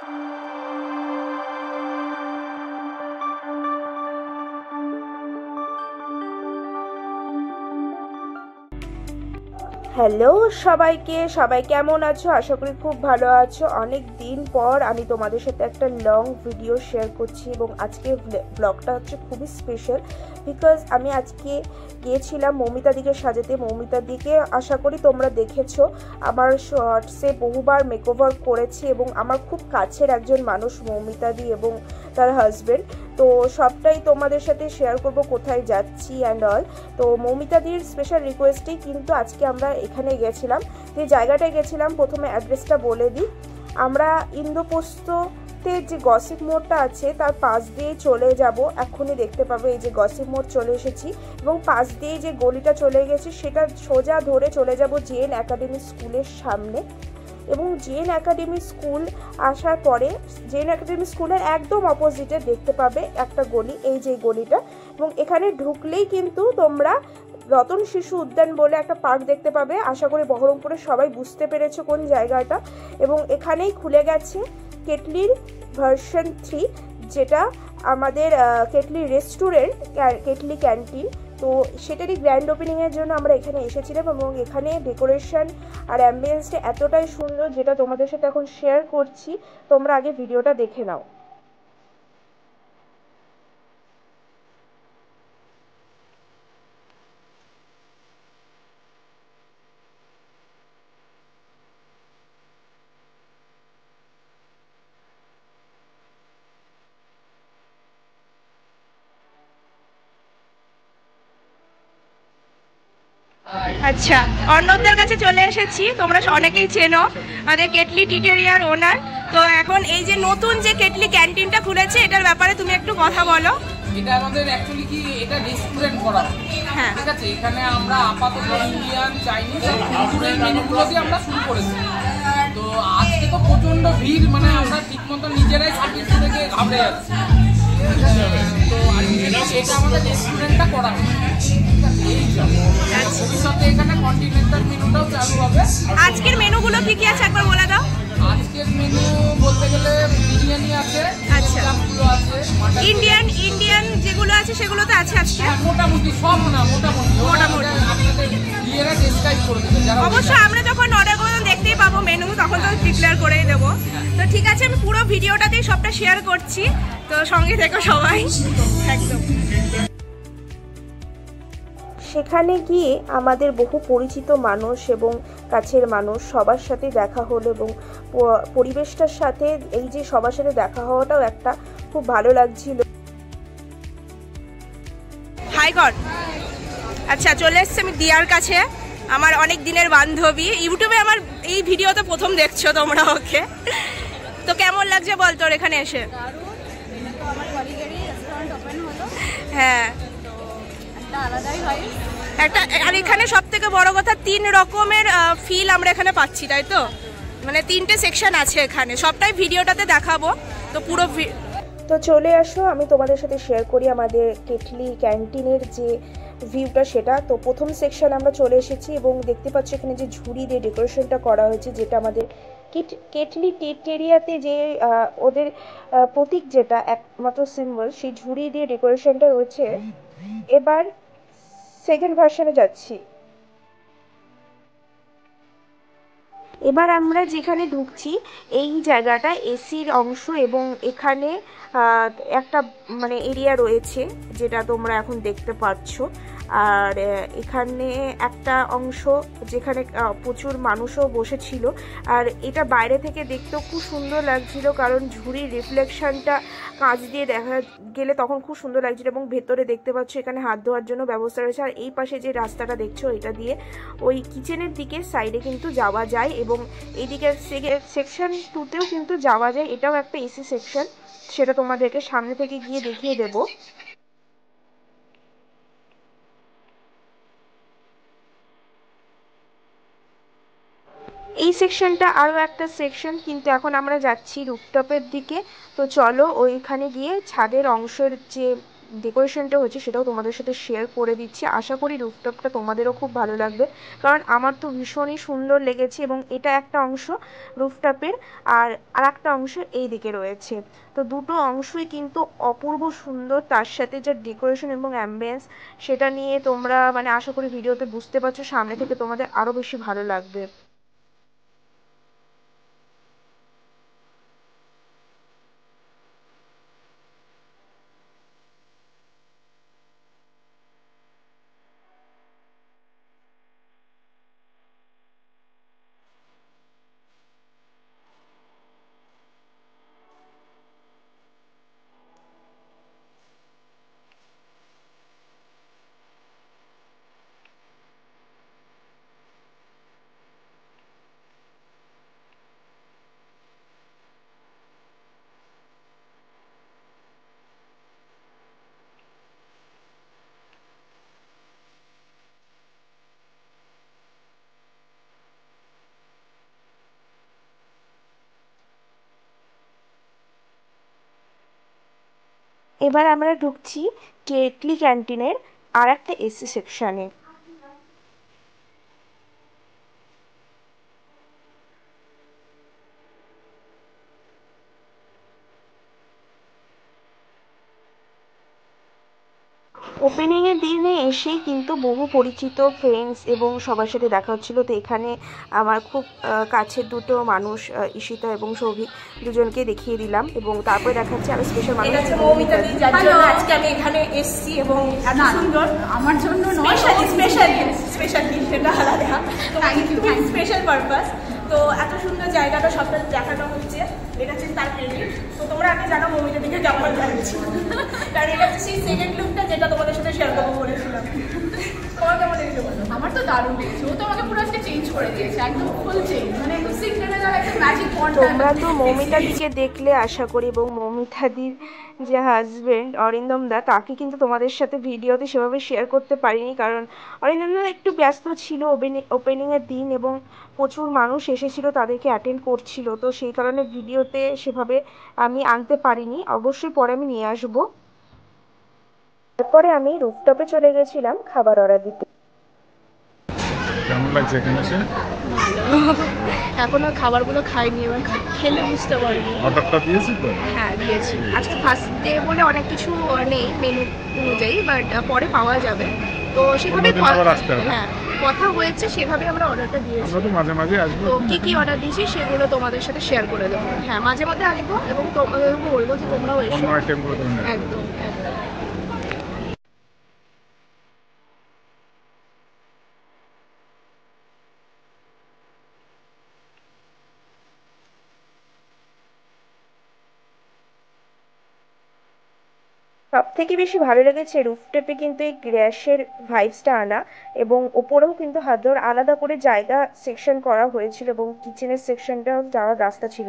Hello সবাইকে, সবাই কেমন আছো? আশা করি খুব ভালো আছো। অনেক দিন পর আমি তোমাদের সাথে একটা লং ভিডিও শেয়ার করছি এবং আজকে ব্লগটা হচ্ছে খুবই স্পেশাল বিকজ আমি আজকে গিয়েছিলাম মৌমিতাদিকে সাজাতে। মৌমিতাদিকে আশা করি তোমরা দেখেছো, আমার শর্টসে বহুবার মেকওভার করেছি এবং আমার খুব কাছের একজন মানুষ মৌমিতাদি এবং তার হাজব্যান্ড। তো সবটাই তোমাদের সাথে শেয়ার করব, কোথায় যাচ্ছি অ্যান্ড অল। তো মৌমিতাদির স্পেশাল রিকোয়েস্টেই কিন্তু আজকে আমরা এখানে গেছিলাম। যে জায়গাটায় গেছিলাম প্রথমে অ্যাড্রেসটা বলে দিই। আমরা ইন্দ্রপ্রস্থতে যে গসিপ মোড়টা আছে তার পাশ দিয়ে চলে যাব। এক্ষুনি দেখতে পাবে এই যে গসিপ মোড় চলে এসেছি এবং পাশ দিয়ে যে গলিটা চলে গেছে সেটা সোজা ধরে চলে যাব জেএন একাডেমি স্কুলের সামনে। এবং জেএন একাডেমি স্কুল আসার পরে জেএন একাডেমি স্কুলের একদম অপোজিটে দেখতে পাবে একটা গলি, এই যে গলিটা। এবং এখানে ঢুকলেই কিন্তু তোমরা রতন শিশু উদ্যান বলে একটা পার্ক দেখতে পাবে। আশা করি বহরমপুরে সবাই বুঝতে পেরেছো কোন জায়গাটা। এবং এখানেই খুলে গেছে কেটলির ভার্সন 3, যেটা আমাদের কেটলি রেস্টুরেন্ট, কেটলি ক্যান্টিন। তো সেটারই গ্র্যান্ড ওপেনিংয়ের জন্য আমরা এখানে এসেছিলাম এবং এখানে ডেকোরেশন আর অ্যাম্বিয়েন্সটা এতটাই সুন্দর যেটা তোমাদের সাথে এখন শেয়ার করছি। তোমরা আগে ভিডিওটা দেখে নাও। আচ্ছা, অর্ণবদের কাছে চলে এসেছি। তোমরা অনেকেই চেনো, আমাদের কেটলি টিটেরিয়ার ওনার। তো এখন এই যে নতুন যে কেটলি ক্যান্টিনটা খুলেছে এটার ব্যাপারে তুমি একটু কথা বলো। এটা আমাদের অ্যাকচুয়ালি কি এটা রেস্টুরেন্ট করা, হ্যাঁ ঠিক আছে। এখানে আমরা আপাতত ইন্ডিয়ান, চাইনিজ এই মেনুগুলো দিয়ে আমরা শুরু করেছি। তো আজকে তো প্রচন্ড ভিড়, মানে আমরা ঠিকমতো নিজেরাই সার্ভিস থেকে ঘাবড়ে যাচ্ছি। তো এটা আমাদের রেস্টুরেন্টটা করা ভবিষ্যতে এখানে কন্টিনেন্টাল মেনুটাও চালু হবে। আজকের মেনুগুলো কি কি আছে একবার বলে দাও। আজকের মেনু বলতে গেলে বিরিয়ানি আছে, আচ্ছা আছে ইন্ডিয়ান যেগুলো আছে সেগুলো তো আছে আজকে মোটামুটি সব না, মোটামুটি বিয়েরা ডেসক্রাইব করে দেবে। অবশ্য আমরা যখন অর্ডার করব দেখতেই পাবো মেনু, তখন তো ডিক্লেয়ার করেই দেবো। তো ঠিক আছে, আমি পুরো ভিডিওটাতেই সবটা শেয়ার করছি, তো সঙ্গে থেকো সবাই একদম। সেখানে গিয়ে আমাদের বহু পরিচিত মানুষ এবং কাছের মানুষ সবার সাথে দেখা হলো এবং পরিবেশটার সাথে এই যে সবার সাথে দেখা হওয়াটাও একটা খুব ভালো লাগছিল। হাই গড, আচ্ছা চলে এসছি আমি দিয়ার কাছে, আমার অনেক দিনের বান্ধবী। ইউটিউবে আমার এই ভিডিওতে প্রথম দেখছো তোমরা ওকে। তো কেমন লাগছে বল তোর এখানে এসে? হ্যাঁ একটা, আর এখানে সব থেকে বড় কথা 3 রকমের ফিল আমরা এখানে পাচ্ছি, তাই তো? মানে 3টে সেকশন আছে এখানে, সবটাই ভিডিওটাতে দেখাবো। তো পুরো তো চলে আসো, আমি তোমাদের সাথে শেয়ার করি আমাদের কেটলি ক্যান্টিনের যে ভিউটা সেটা। তো প্রথম সেকশন আমরা চলে এসেছি এবং দেখতে পাচ্ছি এখানে যে ঝুড়ি দিয়ে ডেকোরেশনটা করা হয়েছে, যেটা আমাদের কেটলি টিটেরিয়াতে যে ওদের প্রতীক, যেটা একমাত্র সিম্বল, সেই ঝুড়ি দিয়ে ডেকোরেশনটা রয়েছে। এবার সেকেন্ড ভার্সনে যাচ্ছি। এবার আমরা যেখানে ঢুকছি এই জায়গাটা এসির অংশ এবং এখানে একটা মানে এরিয়া রয়েছে যেটা তোমরা এখন দেখতে পাচ্ছ। আর এখানে একটা অংশ যেখানে প্রচুর মানুষও বসেছিল। আর এটা বাইরে থেকে দেখতেও খুব সুন্দর লাগছিল, কারণ ঝুড়ির রিফ্লেকশনটা কাঁচ দিয়ে দেখা গেলে তখন খুব সুন্দর লাগছিল। এবং ভেতরে দেখতে পাচ্ছ এখানে হাত ধোয়ার জন্য ব্যবস্থা রয়েছে। আর এই পাশে যে রাস্তাটা দেখছো এটা দিয়ে ওই কিচেনের দিকে সাইডে কিন্তু যাওয়া যায় এবং এইদিকে সেকশন 2তেও কিন্তু যাওয়া যায়। এটাও একটা এসি সেকশন, সেটা তোমাদেরকে সামনে থেকে গিয়ে দেখিয়ে দেবো। এই সেকশনটা আরও একটা সেকশন, কিন্তু এখন আমরা যাচ্ছি রুফটপের দিকে। তো চলো ওইখানে গিয়ে ছাদের অংশের যে ডেকোরেশনটা হচ্ছে সেটাও তোমাদের সাথে শেয়ার করে দিচ্ছি। আশা করি রুফটপটা তোমাদেরও খুব ভালো লাগবে, কারণ আমার তো ভীষণই সুন্দর লেগেছে। এবং এটা একটা অংশ রুফটপের, আর একটা অংশ এই দিকে রয়েছে। তো দুটো অংশই কিন্তু অপূর্ব সুন্দর, তার সাথে যে ডেকোরেশন এবং অ্যাম্বিয়েন্স সেটা নিয়ে তোমরা মানে আশা করি ভিডিওতে বুঝতে পারছো, সামনে থেকে তোমাদের আরও বেশি ভালো লাগবে। এবার আমরা ঢুকছি কেটলি ক্যান্টিনের আর একটা এসি সেকশনে। ওপেনিংয়ের দিনে এসেই কিন্তু বহু পরিচিত ফ্রেন্ডস এবং সবার সাথে দেখা হচ্ছিল। তো এখানে আমার খুব কাছের দুটো মানুষ, ঈশিতা এবং সৌভিক, দুজনকে দেখিয়ে দিলাম। এবং তারপরে দেখাচ্ছে আরো স্পেশাল মানুষ, আজকে আমি এখানে এসেছি এবং এত সুন্দর আমার জন্য স্পেশাল সেটা আলাদা, স্পেশাল পারপাস। তো এত সুন্দর জায়গাটা সবটা দেখানো হচ্ছে, এটা হচ্ছে তার ক্রেডিট। তো তোমরা আগে জানো মৌমিতা দিকে কেমন লাগছে, কারণ এটা হচ্ছে সেই সেকেন্ড লুকটা যেটা তোমাদের সাথে শেয়ার করবো বলেছিলাম। তোমার কেমন লেগেছে বলো? আমার তো দারুণ লেগেছে, ও তো আমাকে পুরো আজকে চেঞ্জ করে দিয়েছে, একদম ফুল চেঞ্জ, মানে একদম সিক্রেটার একটা ম্যাজিক পয়েন্ট। তোমরা তো মৌমিতা দিকে দেখলে আশা করি, এবং মৌমিতাদির যে হাজবেন্ড অরিন্দম দা, তাকে কিন্তু তোমাদের সাথে ভিডিওতে সেভাবে শেয়ার করতে পারিনি, কারণ অরিন্দম দা একটু ব্যস্ত ছিল ওপেনিংয়ের দিন এবং প্রচুর মানুষ এসেছিল, তাদেরকে অ্যাটেন্ড করছিল। তো সেই কারণে ভিডিওতে সেভাবে আমি আনতে পারিনি, অবশ্যই পরে আমি নিয়ে আসবো। তারপরে আমি রুফটপে চলে গেছিলাম খাবার অর্ডার দিতে। কেমন লাগছে এখানে এসে? এখনো খাবারগুলো খাইনি, এবার খেলে বুঝতে পারবো। অর্ডারটা দিয়েছি তো? হ্যাঁ দিয়েছি, আজকে ফার্স্ট ডে বলে অনেক কিছু নেই মেনু অনুযায়ী, বাট পরে পাওয়া যাবে। তো সেভাবে হ্যাঁ কথা হয়েছে, সেভাবে আমরা অর্ডারটা দিয়েছি। আমরা তো মাঝে মাঝে আসবো, তো কি কি অর্ডার দিয়েছি সেগুলো তোমাদের সাথে শেয়ার করে দেবো। হ্যাঁ মাঝে মধ্যে আসবো এবং তোমাদেরকে বলবো যে তোমরাও এসো। অন্য আইটেমগুলো তোমরা একদম একদম। সব থেকে বেশি ভালো লেগেছে রুফটপে কিন্তু এই গ্যাসের ভাইবসটা আনা, এবং ওপরেও কিন্তু হাত ধর আলাদা করে জায়গা সেকশন করা হয়েছিল, এবং কিচেনের সেকশনটাও যাওয়ার রাস্তা ছিল।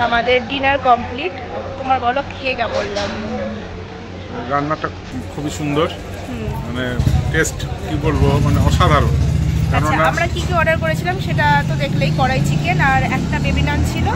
আমাদের ডিনার কমপ্লিট, তোমার বলো খেয়ে কেমন লাগলো? রান্নাটা খুবই সুন্দর, মানে টেস্ট কি বলবো, মানে অসাধারণ। আচ্ছা আমরা কি কি অর্ডার করেছিলাম সেটা তো দেখলেই, কড়াই চিকেন আর একটা বেবি নান ছিল,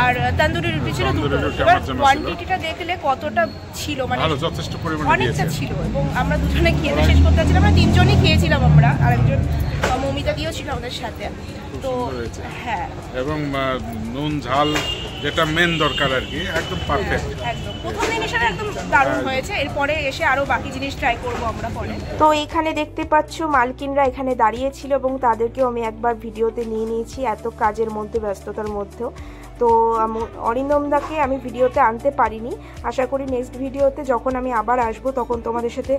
আর তন্দুরি রুটি ছিল দুটো। এবার কোয়ান্টিটিটা দেখলে কতটা ছিল, মানে ভালো, যথেষ্ট পরিমাণে অনেকটা ছিল, এবং আমরা দুজনে খেতে শেষ করতে পারছিলাম। আমরা তিনজনই খেয়েছিলাম, আমরা আর একজন মৌমিতা দিয়েও ছিল আমাদের সাথে। তো হ্যাঁ, এবং নুন ঝাল যেটা মেন দরকার আর কি, একদম পারফেক্ট। একদম প্রথম দিন এসে একদম দারুণ হয়েছে, এরপরে এসে আরো বাকি জিনিস ট্রাই করবো আমরা পরে। তো এখানে দেখতে পাচ্ছ মালকিনরা এখানে দাঁড়িয়েছিল, এবং তাদেরকেও আমি একবার ভিডিওতে নিয়ে নিয়েছি এত কাজের মধ্যে, ব্যস্ততার মধ্যেও। তো অরিন্দম দাকে আমি ভিডিওতে আনতে পারিনি, আশা করি নেক্সট ভিডিওতে যখন আমি আবার আসবো তখন তোমাদের সাথে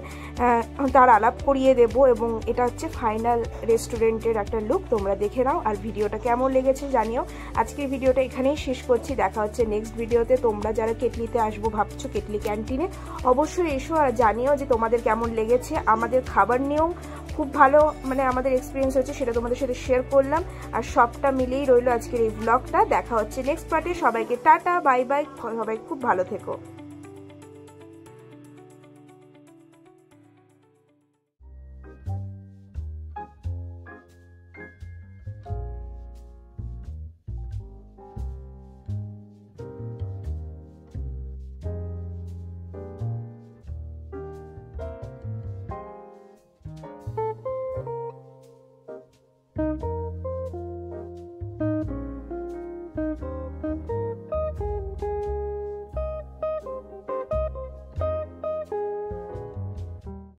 তার আলাপ করিয়ে দেব। এবং এটা হচ্ছে ফাইনাল রেস্টুরেন্টের একটা লুক, তোমরা দেখে নাও আর ভিডিওটা কেমন লেগেছে জানিও। আজকের ভিডিওটা এখানেই শেষ করছি, দেখা হচ্ছে নেক্সট ভিডিওতে। তোমরা যারা কেটলিতে আসবো ভাবছো, কেটলি ক্যান্টিনে অবশ্যই এসো আর জানিও যে তোমাদের কেমন লেগেছে। আমাদের খাবার নিয়েও খুব ভালো মানে আমাদের এক্সপিরিয়েন্স হচ্ছে, সেটা তোমাদের সাথে শেয়ার করলাম। আর সবটা মিলেই রইলো আজকের এই ব্লগটা। দেখা হচ্ছে নেক্সট পার্টে, সবাইকে টাটা বাই বাই, সবাই খুব ভালো থেকো। টাটা।